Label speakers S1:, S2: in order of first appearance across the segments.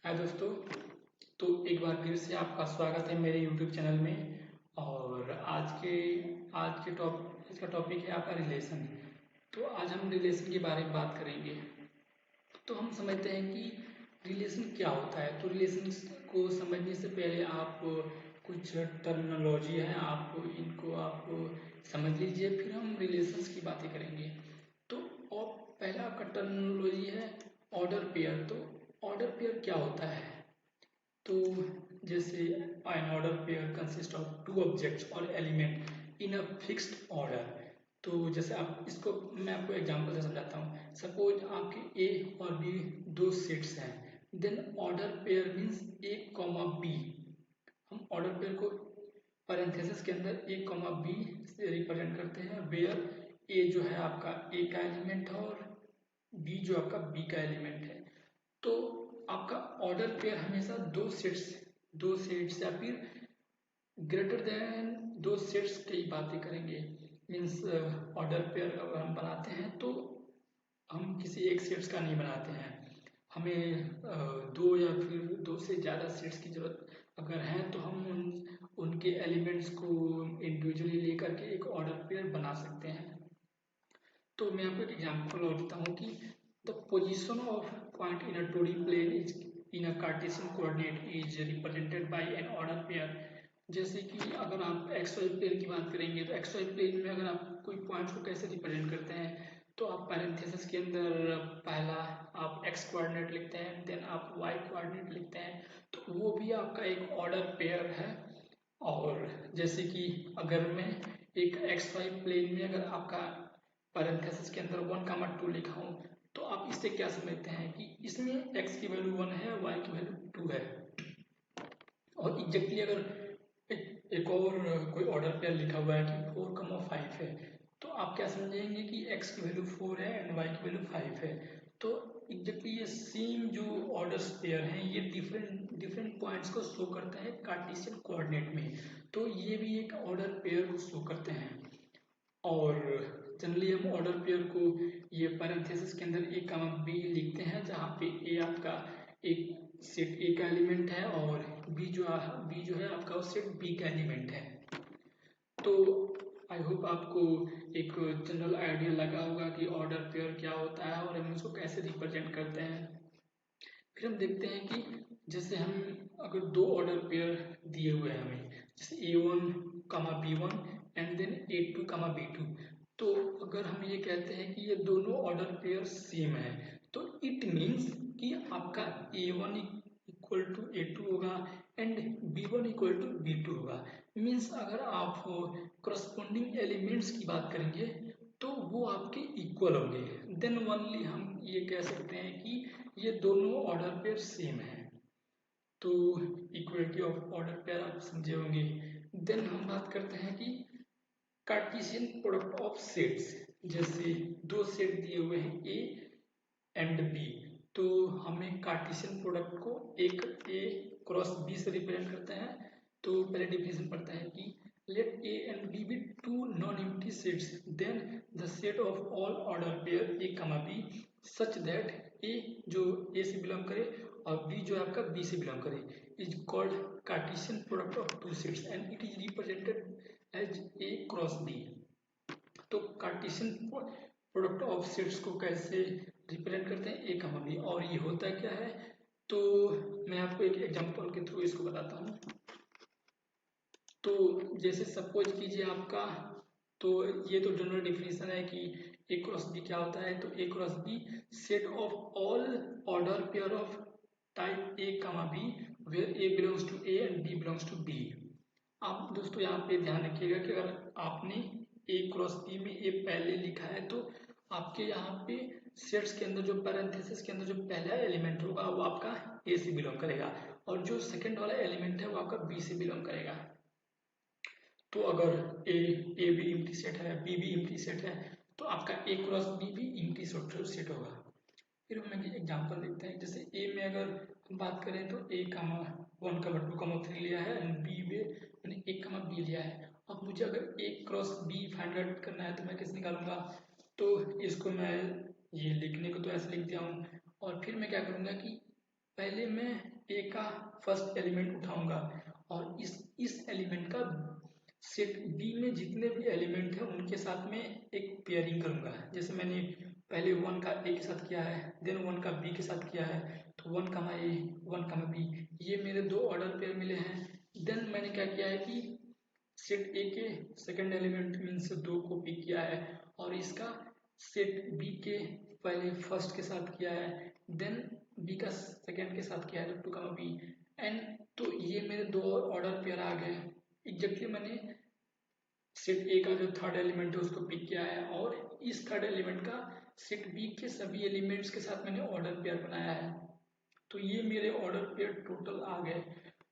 S1: हाय दोस्तों। तो एक बार फिर से आपका स्वागत है मेरे YouTube चैनल में। और आज का टॉपिक है आपका रिलेशन। तो आज हम रिलेशन के बारे में बात करेंगे। तो हम समझते हैं कि रिलेशन क्या होता है। तो रिलेशन को समझने से पहले आप कुछ टर्मिनोलॉजी है, आप समझ लीजिए, फिर हम रिलेशंस की बातें करेंगे। तो और पहला आपका टर्मिनोलॉजी है ऑर्डर पेयर। तो ऑर्डर पेयर क्या होता है? तो जैसे an order pair consist of two objects और element in a fixed order. तो जैसे आप इसको मैं आपको एग्जांपल से समझाता हूँ। सपोज आपके ए और बी दो सेट्स हैं, देन ऑर्डर पेयर मीन्स ए कॉमा बी। हम ऑर्डर पेयर को पैरेंथेसिस के अंदर ए कॉमा बी से रिप्रेजेंट करते हैं, वेयर ए जो है आपका ए का एलिमेंट है और बी जो आपका बी का एलिमेंट है। तो आपका ऑर्डर पेयर हमेशा दो सेट्स या फिर ग्रेटर देन दो सेट्स की बातें करेंगे। मीन्स ऑर्डर पेयर अगर हम बनाते हैं तो हम किसी एक सेट्स का नहीं बनाते हैं। हमें दो या फिर दो से ज़्यादा सेट्स की जरूरत अगर है तो हम उनके एलिमेंट्स को इंडिविजुअली लेकर के एक ऑर्डर पेयर बना सकते हैं। तो मैं आपको एक एग्जांपल और देता हूँ कि the position of point in a 2D plane is in a cartesian coordinate is represented by an order pair. जैसे कि अगर आप एक्स वाई प्लेन की बात करेंगे तो एक्स वाई प्लेन में अगर आप कोई पॉइंट्स को कैसे रिप्रेजेंट करते हैं, तो आप पैरेंथेसिस के अंदर पहला आप एक्स कोऑर्डिनेट लिखते हैं, देन आप वाई कोऑर्डिनेट लिखते हैं। तो वो भी आपका एक ऑर्डर पेयर है। और जैसे कि अगर मैं एक एक्स वाई प्लेन में अगर आपका पैरेंथेसिस के अंदर 1, 2 लिखा हूँ, तो आप इससे क्या समझते हैं कि इसमें x की वैल्यू 1 है, y की वैल्यू 2 है। और एग्जैक्टली अगर एक और कोई ऑर्डर पेयर लिखा हुआ है कि 4, 5 है, तो आप क्या समझेंगे कि x की वैल्यू 4 है एंड y की वैल्यू 5 है। तो एग्जैक्टली ये सेम जो ऑर्डर्स पेयर हैं ये डिफरेंट डिफरेंट पॉइंट्स को शो करते हैं कार्टेशियन कोऑर्डिनेट में। तो ये भी एक ऑर्डर पेयर को शो करते हैं। और जनरली हम ऑर्डर पेयर को ये पैरेंथेसिस के अंदर ए कमा बी लिखते हैं, जहाँ पे ए आपका एक सेट ए का एलिमेंट है और बी जो है आपका उस सेट बी का एलिमेंट है। तो आई होप आपको एक जनरल आइडिया लगा होगा कि ऑर्डर पेयर क्या होता है और हम इसको कैसे रिप्रेजेंट करते हैं। फिर हम देखते हैं कि जैसे हम अगर दो ऑर्डर पेयर दिए हुए हैं हमें, जैसे A1, B1 and then A2, B2। तो अगर हम ये कहते हैं कि ये दोनों ऑर्डर पेयर सेम है, तो इट मीन्स कि आपका A1 इक्वल टू A2 होगा and B1 equal to B2 होगा। मीन्स अगर आप करस्पॉन्डिंग एलिमेंट्स की बात करेंगे तो वो आपके इक्वल होंगे, देन ओनली हम ये कह सकते हैं कि ये दोनों ऑर्डर पेयर सेम है। तो इक्वलिटी ऑफ ऑर्डर पेयर आप समझे होंगे। देन हम बात करते हैं कि कार्टेशियन प्रोडक्ट ऑफ सेट्स। जैसे दो सेट दिए हुए हैं ए एंड बी, तो हमें कार्टेशियन प्रोडक्ट को एक ए क्रॉस बी से रिप्रेजेंट करते हैं। तो पहले डिफिनेशन पढ़ते हैं कि let A and B be two non-empty sets, then the set of all order pair A, B such that A जो A से बिलोंग करे और B जो आपका B से बिलोंग करे is called Cartesian product of two sets and it is represented as A cross B। तो Cartesian product of sets को कैसे रिप्रेजेंट करते हैं ए कमा बी, और ये होता क्या है। तो मैं आपको एक एग्जांपल के थ्रू इसको बताता हूँ। तो जैसे सपोज कीजिए आपका, तो ये तो जनरल डिफिनेशन है कि ए क्रॉस बी क्या होता है। तो A cross B set of all order pair of type A comma B where A belongs to A and B belongs to B. आप दोस्तों यहाँ पे ध्यान रखिएगा कि अगर आपने ए क्रॉस बी में ए पहले लिखा है तो आपके यहाँ पे सेट्स के अंदर जो पैरेंथेसिस के अंदर जो पहला एलिमेंट होगा वो आपका ए से बिलोंग करेगा और जो सेकंड वाला एलिमेंट है वो आपका बी से बिलोंग करेगा। तो अगर ए भी एम्प्टी सेट है, बी भी एम्प्टी सेट है, तो आपका ए क्रॉस बी भी एम्प्टी सेट होगा। फिर हम एग्जांपल देखते हैं। जैसे ए में अगर हम बात करें तो ए कामा 1, 2, 3 लिया है एंड बी में मैंने ए कामा बी लिया है। अब मुझे अगर ए क्रॉस बी फाइंड आउट करना है तो मैं कैसे निकालूंगा। तो इसको मैं ये लिखने को तो ऐसे लिख दिया हूँ और फिर मैं क्या करूँगा कि पहले मैं ए का फर्स्ट एलिमेंट उठाऊंगा और इस एलिमेंट का सेट बी में जितने भी एलिमेंट हैं उनके साथ में एक पेयरिंग करूंगा। जैसे मैंने पहले 1 का ए के साथ किया है, देन 1 का बी के साथ किया है, तो 1 का ए 1 का बी, ये मेरे दो ऑर्डर पेयर मिले हैं। देन मैंने क्या किया है कि सेट ए के सेकंड एलिमेंट मीन्स 2 को पिक किया है और इसका सेट बी के पहले फर्स्ट के साथ किया है, देन बी का सेकंड के साथ किया है, 2 का बी एंड, तो ये मेरे दो ऑर्डर पेयर आ गए। एग्जैक्टली मैंने सेट ए का जो थर्ड एलिमेंट है उसको पिक किया है और इस थर्ड एलिमेंट का सेट बी के सभी एलिमेंट्स के साथ मैंने ऑर्डर पेयर बनाया है। तो ये मेरे ऑर्डर पेयर टोटल आ गए।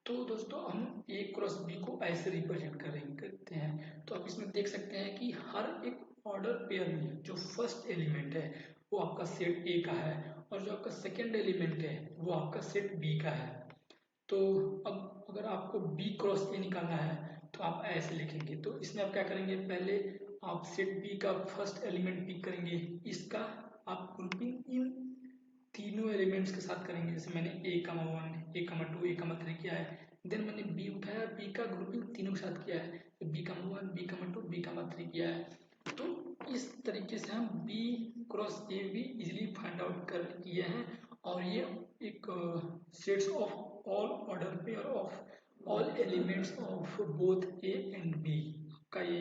S1: तो दोस्तों हम ए क्रॉस बी को ऐसे रिप्रेजेंट करते हैं। तो आप इसमें देख सकते हैं कि हर एक ऑर्डर पेयर में जो फर्स्ट एलिमेंट है वो आपका सेट ए का है और जो आपका सेकेंड एलिमेंट है वो आपका सेट बी का है। तो अब अगर आपको बी क्रॉस ए निकालना है तो आप ऐसे लिखेंगे। तो इसमें आप क्या करेंगे, पहले आप सेट बी का फर्स्ट एलिमेंट पिक करेंगे, इसका आप ग्रुपिंग इन तीनों एलिमेंट्स के साथ करेंगे। जैसे मैंने ए कमा 1 ए कमा 2 ए कमा 3 किया है, देन मैंने बी उठाया, बी का ग्रुपिंग तीनों के साथ किया है, तो बी कमा 1 बी कमा 2 बी कमा 3 किया है। तो इस तरीके से हम बी क्रॉस ए भी इजिली फाइंड आउट कर किए हैं और ये एक sets of all order pair of all elements of both A and B का ये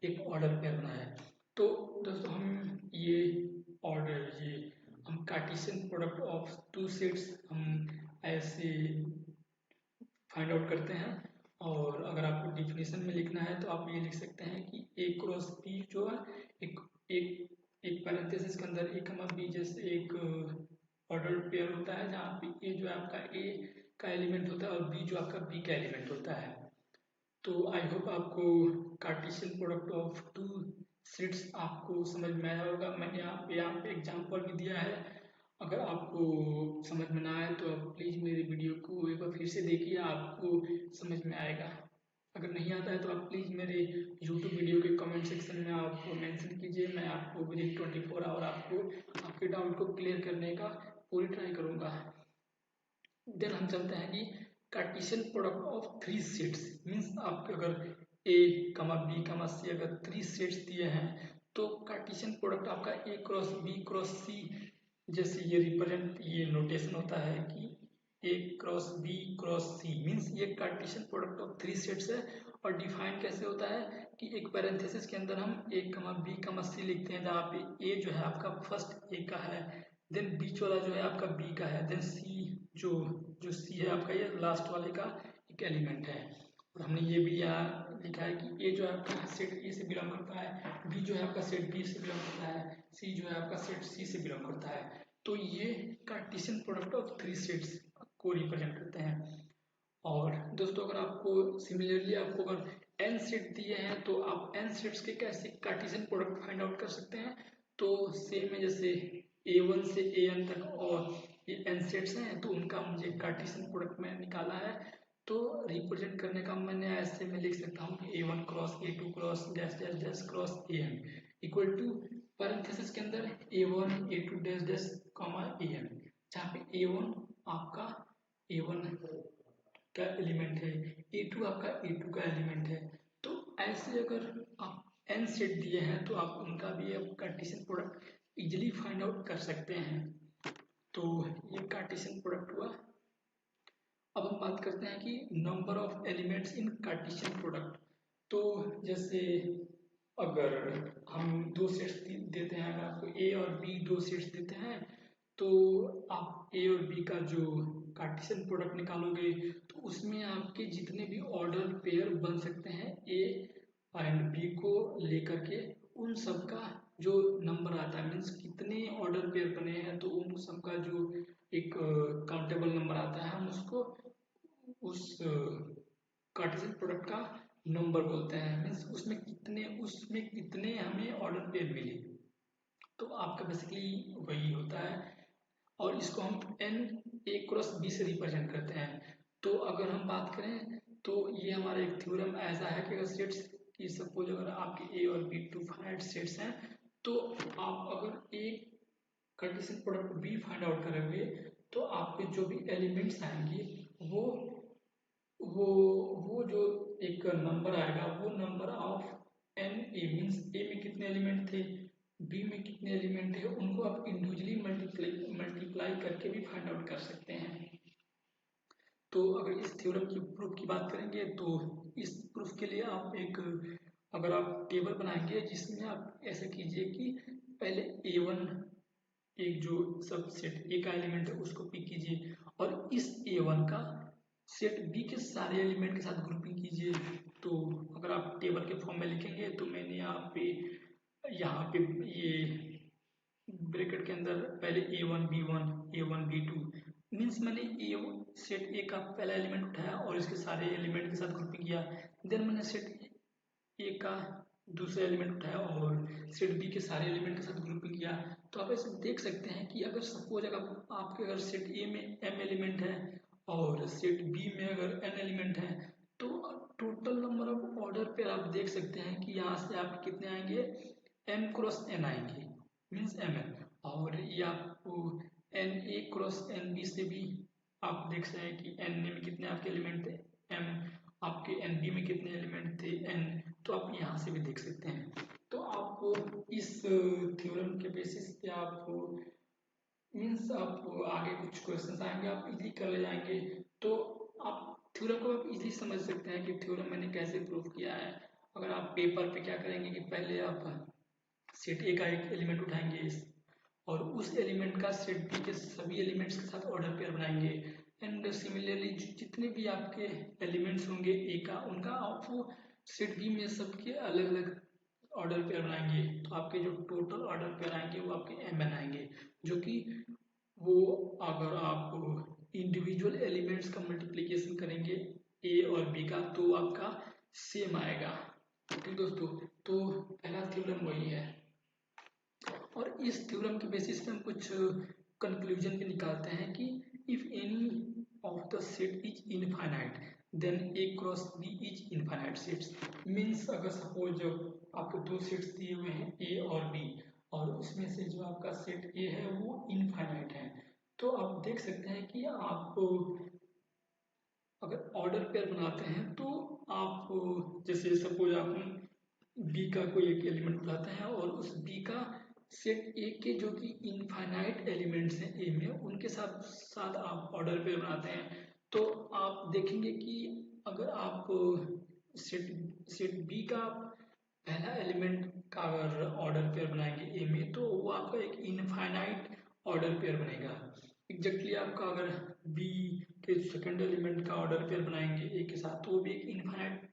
S1: एक ऑर्डर पेयर बना है। तो दोस्तों हम ये ऑर्डर ये हम Cartesian product of two sets हम ऐसे फाइंड आउट करते हैं। और अगर आपको डिफिनेशन में लिखना है तो आप ये लिख सकते हैं कि ए क्रॉस बी जो है एक एक एक पैरेंथेसिस के अंदर ए कमा बी जैसे एक ऑर्डर पेयर होता है जहाँ पे ए जो है आपका ए का एलिमेंट होता है और बी जो आपका बी का एलिमेंट होता है। तो आई होप आपको Cartesian product of two sets आपको समझ में आया होगा। मैंने यहाँ पे एग्जाम्पल भी दिया है। अगर आपको समझ में ना आए तो आप प्लीज़ मेरे वीडियो को एक बार फिर से देखिए, आपको समझ में आएगा। अगर नहीं आता है तो आप प्लीज़ मेरे यूट्यूब वीडियो के कमेंट सेक्शन में आप मेंशन कीजिए, मैं आपको विद इन 24 आवर आपको आपके डाउट को क्लियर करने का पूरी ट्राई करूँगा। देन हम चलते हैं कि Cartesian product of three sets means आपके अगर ए कमा बी कमा सी अगर 3 सेट्स दिए हैं तो कार्टेशियन प्रोडक्ट आपका A cross B cross C, जैसे ये रिप्रेजेंट ये नोटेशन होता है कि A cross B cross C means ये कार्टेशियन प्रोडक्ट ऑफ 3 सेट्स है। और डिफाइन कैसे होता है कि एक पैरेंथेसिस के अंदर हम ए कमा बी कमा सी लिखते हैं जहाँ पे ए जो है आपका फर्स्ट ए का है, देन बीच वाला जो है आपका बी का है, देन सी जो जो सी है आपका ये लास्ट वाले का एक एलिमेंट है। और हमने ये भी यहाँ लिखा है कि ए जो है आपका सेट ए से बिलोंग करता है, बी जो है आपका सेट बी से बिलोंग करता है, सी जो है आपका सेट सी से बिलोंग करता है। तो ये कार्टेशियन प्रोडक्ट ऑफ 3 सेट्स को रिप्रेजेंट करते हैं। और दोस्तों अगर आपको सिमिलरली आपको अगर एन सेट दिए हैं तो आप एन सेट्स के कैसे कार्टेशियन प्रोडक्ट फाइंड आउट कर सकते हैं। तो सेम है जैसे A1 से AN तक और ये एन सेट्स हैं तो उनका मुझे कार्टेशियन प्रोडक्ट में निकाला है। तो रिप्रेजेंट करने का मैंने ऐसे में लिख सकता हूँ कि A1 cross A2 cross dash dash dash cross AN equal to parenthesis के अंदर A1 A2 dash dash comma AN, जहाँ पे A1 आपका A1 का एलिमेंट है, A2 आपका A2 का एलिमेंट है। तो ऐसे अगर आप n सेट दिए हैं तो आप उनका भी आप Cartesian product easily find out कर सकते हैं। तो ये कार्टेशियन प्रोडक्ट हुआ। अब हम बात करते हैं कि number of elements in Cartesian product. तो जैसे अगर हम दो सेट्स देते हैं, अगर आपको ए और बी दो सेट्स देते हैं तो आप ए और बी का जो कार्टेशियन प्रोडक्ट निकालोगे तो उसमें आपके जितने भी ऑर्डर पेयर बन सकते हैं ए एंड बी को लेकर के उन सब का जो नंबर आता है मीन्स कितने ऑर्डर पेयर बने हैं तो उन सब का जो एक काउंटेबल नंबर आता है हम उसको उस कार्टेशियन प्रोडक्ट का नंबर बोलते हैं। मीन्स उसमें कितने हमें ऑर्डर पेयर मिले, तो आपका बेसिकली वही होता है। और इसको हम एन ए क्रॉस बी से रिप्रेजेंट करते हैं। तो अगर हम बात करें तो ये हमारा एक थ्योरम ऐसा है कि अगर सेट्स की सपोज अगर आपके ए और बी टू फाइनाइट सेट्स हैं तो आप अगर A Cartesian product B find out करेंगे तो आपके जो भी एलिमेंट्स आएंगे वो वो वो जो एक नंबर आएगा वो number of n A means A में कितने एलिमेंट थे, बी में कितने एलिमेंट थे, उनको आप इंडिविजुअली मल्टीप्लाई करके भी फाइंड आउट कर सकते हैं। तो अगर इस थ्योरम की प्रूफ की बात करेंगे तो इस प्रूफ के लिए आप एक अगर आप टेबल बनाएंगे जिसमें आप ऐसे कीजिए कि पहले A1 एक जो सब सेट ए का एलिमेंट है उसको पिक कीजिए और इस A1 का सेट बी के सारे एलिमेंट के साथ ग्रुपिंग कीजिए। तो अगर आप टेबल के फॉर्म में लिखेंगे तो मैंने यहाँ पे ये ब्रैकेट के अंदर पहले A1 B1 A1 B2 means मैंने ए सेट ए का पहला एलिमेंट उठाया और इसके सारे एलिमेंट के साथ ग्रुपिंग किया। देन मैंने सेट ए का दूसरा एलिमेंट उठाया और सेट बी के सारे एलिमेंट के साथ ग्रुपिंग किया। तो आप ऐसे देख सकते हैं कि अगर सपोज अगर आपके अगर सेट ए में m एलिमेंट है और सेट बी में अगर n एलिमेंट है तो टोटल नंबर ऑफ ऑर्डर पे आप देख सकते हैं कि यहाँ से आप कितने आएंगे, m क्रॉस n आएंगे मीन्स mn। और ये आपको N A cross N B से भी आप देख सकते हैं कि एन ए में कितने आपके एलिमेंट थे m, आपके एन बी में कितने एलिमेंट थे n। तो आप यहाँ से भी देख सकते हैं। तो आपको इस थ्योरम के बेसिस पे आप मीन्स आप आगे कुछ क्वेश्चंस आएंगे आप इजी कर ले जाएंगे। तो आप थ्योरम को आप इजी समझ सकते हैं कि थ्योरम मैंने कैसे प्रूव किया है। अगर आप पेपर पे क्या करेंगे कि पहले आप सेट ए का एक एलिमेंट उठाएंगे और उस एलिमेंट का सेट बी के सभी एलिमेंट्स के साथ ऑर्डर पेयर बनाएंगे। एंड सिमिलरली जितने भी आपके एलिमेंट्स होंगे ए का उनका आप सेट बी में सबके अलग अलग ऑर्डर पेयर बनाएंगे। तो आपके जो टोटल ऑर्डर पेयर आएंगे वो आपके एम एन आएंगे जो कि वो अगर आप इंडिविजुअल एलिमेंट्स का मल्टीप्लिकेशन करेंगे ए और बी का तो आपका सेम आएगा। ठीक दोस्तों, तो पहला थ्योरम वही है और इस थ्योरम के बेसिस पे हम कुछ कंक्लूजन भी निकालते हैं कि if any of the set is infinite then A cross B is infinite sets. Means अगर सपोज आपको दो सेट्स दिए हुए हैं ए और बी और उसमें से जो आपका सेट ए है वो इनफाइनाइट है तो आप देख सकते हैं कि आप अगर ऑर्डर पेयर बनाते हैं तो आप जैसे सपोज आप बी का कोई एक एलिमेंट उठाते हैं और उस बी का सेट ए के जो कि इनफाइनाइट एलिमेंट्स हैं ए में उनके साथ साथ आप ऑर्डर पेयर बनाते हैं। तो आप देखेंगे कि अगर आप सेट सेट बी का पहला एलिमेंट का अगर ऑर्डर पेयर बनाएंगे ए में तो वो आपका एक इनफाइनाइट ऑर्डर पेयर बनेगा। एग्जैक्टली आपका अगर बी के सेकंड एलिमेंट का ऑर्डर पेयर बनाएंगे ए के साथ तो वो भी एक इनफाइनाइट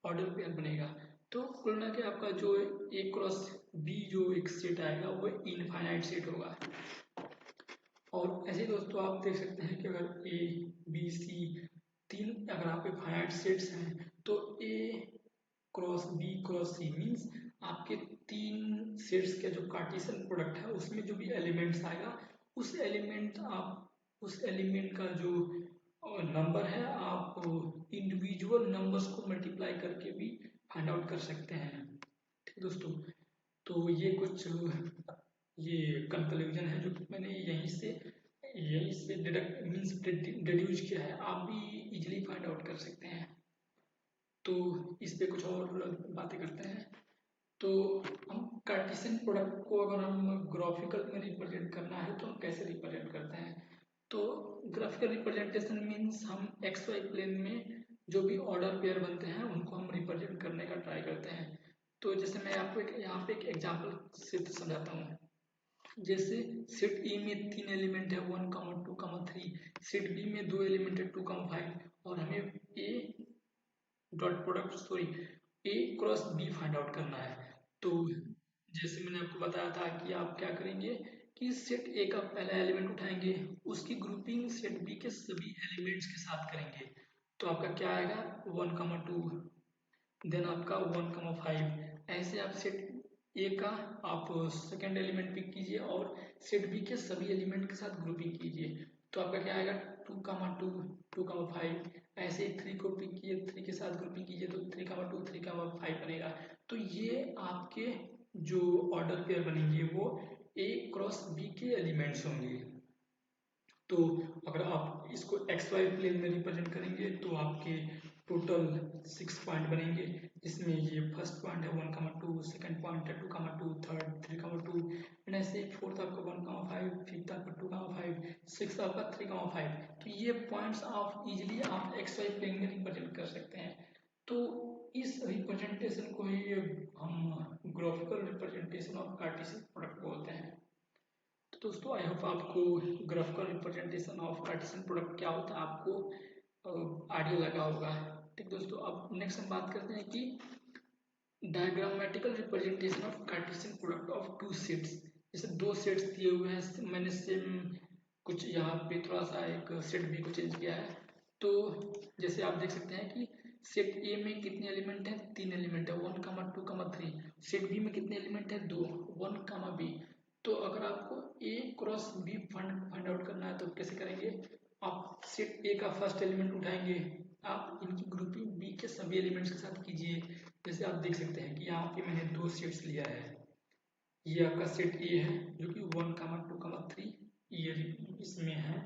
S1: ऑर्डर पेयर बनेगा। तो कुल मिला के आपका जो ए क्रॉस बी जो एक सेट आएगा वो इनफाइनाइट सेट होगा। और ऐसे दोस्तों आप देख सकते हैं कि अगर ए बी सी तीन अगर आपके फाइनाइट सेट्स हैं तो A cross B cross C means आपके तीन सेट्स का जो कार्टेशियन प्रोडक्ट है उसमें जो भी एलिमेंट्स आएगा उस एलिमेंट का जो नंबर है आप इंडिविजुअल नंबर्स को मल्टीप्लाई करके भी फाइंड आउट कर सकते हैं। ठीक दोस्तों, तो ये कुछ ये कंक्लूजन है जो कि मैंने यहीं से डिडक्ट मीन्स डिड्यूस किया है, आप भी इजीली फाइंड आउट कर सकते हैं। तो इस पे कुछ और बातें करते हैं। तो हम कार्टेशियन प्रोडक्ट को अगर हम ग्राफिकल में रिप्रेजेंट करना है तो हम कैसे रिप्रेजेंट करते हैं। तो ग्राफिकल रिप्रेजेंटेशन मीन्स हम एक्स वाई प्लेन में जो भी ऑर्डर पेयर बनते हैं उनको हम रिप्रेजेंट करने का ट्राई करते हैं। तो जैसे मैं आपको यहाँ पे एक एग्जांपल से समझाता हूँ। जैसे सेट ए में तीन एलिमेंट है 1, 2, 3, सेट बी में दो एलिमेंट है 2, 5 और हमें A dot product sorry A cross B find out करना है। तो जैसे मैंने आपको बताया था कि आप क्या करेंगे कि सेट ए का पहला एलिमेंट उठाएंगे उसकी ग्रुपिंग सेट बी के सभी एलिमेंट्स के साथ करेंगे। तो आपका क्या आएगा 1, 2 देन आपका 1, 5 ऐसे आप सेट ए का आप सेकेंड एलिमेंट पिक कीजिए और सेट बी के सभी एलिमेंट के साथ ग्रुपिंग कीजिए। तो आपका क्या आएगा 2, 2, 5 ऐसे 3 को पिक कीजिए 3 के साथ ग्रुपिंग कीजिए तो 3, 2, 3, 5 बनेगा। तो ये आपके जो ऑर्डर पेयर बनेंगे वो ए क्रॉस बी के एलिमेंट्स होंगे। तो अगर आप इसको एक्स वाई प्लेन में रिप्रेजेंट करेंगे तो आपके टोटल 6 पॉइंट बनेंगे, जिसमें ये फर्स्ट पॉइंट है 1,2, सेकंड पॉइंट है 2,2, थर्ड 3,2, एंड ऐसे फोर्थ आपका 1,5, फिफ्थ आपका 2,5, सिक्स आपका 3,5। तो ये पॉइंट्स आप इजीली आप एक्स वाई प्लेन में रिप्रेजेंट कर सकते हैं। तो इस रिप्रेजेंटेशन को ही हम graphical representation of Cartesian product बोलते हैं। तो दोस्तों आई होप आपको graphical representation of Cartesian product क्या होता है आपको आइडिया लगा होगा। ठीक दोस्तों, अब नेक्स्ट हम बात करते हैं कि diagrammatical representation of Cartesian product of two sets. जैसे दो सेट्स दिए हुए हैं, मैंने सेम कुछ यहाँ पे थोड़ा सा एक सेट बी को चेंज किया है। तो जैसे आप देख सकते हैं कि सेट ए में कितने एलिमेंट हैं, 3 एलिमेंट है, 1, 2, 3। सेट बी में कितने एलिमेंट है, 2, 1, बी। तो अगर आपको ए क्रॉस बी फाइंड आउट करना है तो कैसे करेंगे, आप सेट ए का फर्स्ट एलिमेंट उठाएंगे, आप इनकी ग्रुपिंग बी के सभी एलिमेंट्स के साथ कीजिए। जैसे आप देख सकते हैं कि यहाँ पे मैंने 2 सेट्स लिया है, ये आपका सेट ए है जो कि 1, 2, 3 ये इसमें है,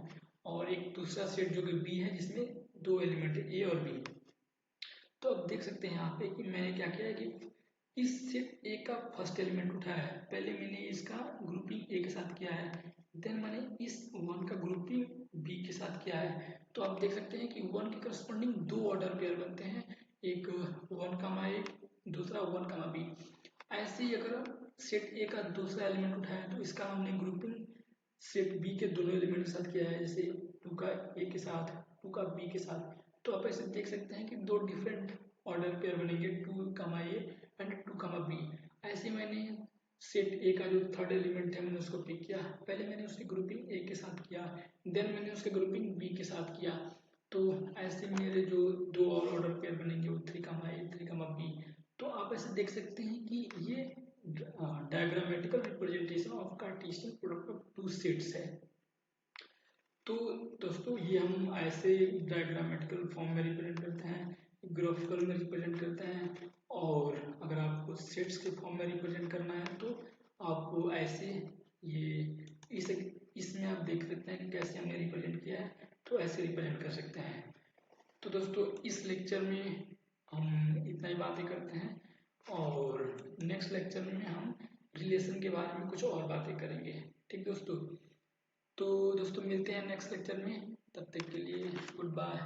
S1: और एक दूसरा सेट जो कि बी है जिसमें 2 एलिमेंट है, ए और बी। तो आप देख सकते हैं यहाँ पे कि मैंने क्या किया है कि इस सेट ए का फर्स्ट एलिमेंट उठाया है, पहले मैंने इसका ग्रुपिंग ए के साथ किया है, देन मैंने इस 1 का ग्रुपिंग बी के साथ किया है। तो आप देख सकते हैं कि 1 के करस्पॉन्डिंग 2 ऑर्डर पेयर बनते हैं, एक 1, दूसरा 1, बी। ऐसे ही अगर सेट ए का दूसरा एलिमेंट उठाया तो इसका हमने ग्रुपिंग सेट बी के दोनों एलिमेंट के साथ किया है, जैसे 2 का ए के साथ, 2 का बी के साथ। तो आप ऐसे देख सकते हैं कि 2 डिफरेंट ऑर्डर पेयर बनेंगे, 2, ए एंड 2, बी। ऐसे मैंने सेट ए का जो थर्ड एलिमेंट है मैंने उसको पिक किया, पहले मैंने उसकी ग्रुपिंग ए के साथ किया, देन मैंने उसके ग्रुपिंग बी के साथ किया। तो ऐसे मेरे जो 2 और ऑर्डर पेयर बनेंगे वो 3, 3, बी। तो आप ऐसे देख सकते हैं कि ये diagrammatical representation of Cartesian product of two sets है। तो दोस्तों ये हम ऐसे डायग्रामेटिकल फॉर्म में रिप्रेजेंट करते हैं, ग्राफिकल में रिप्रेजेंट करते हैं, और अगर आपको सेट्स के फॉर्म में रिप्रेजेंट करना है तो आपको ऐसे ये इसमें आप देख सकते हैं कि कैसे हमने रिप्रेजेंट किया है, तो ऐसे रिप्रेजेंट कर सकते हैं। तो दोस्तों इस लेक्चर में हम इतना ही बातें करते हैं, और नेक्स्ट लेक्चर में हम रिलेशन के बारे में कुछ और बातें करेंगे। ठीक दोस्तों, तो दोस्तों मिलते हैं नेक्स्ट लेक्चर में, तब तक के लिए गुड बाय।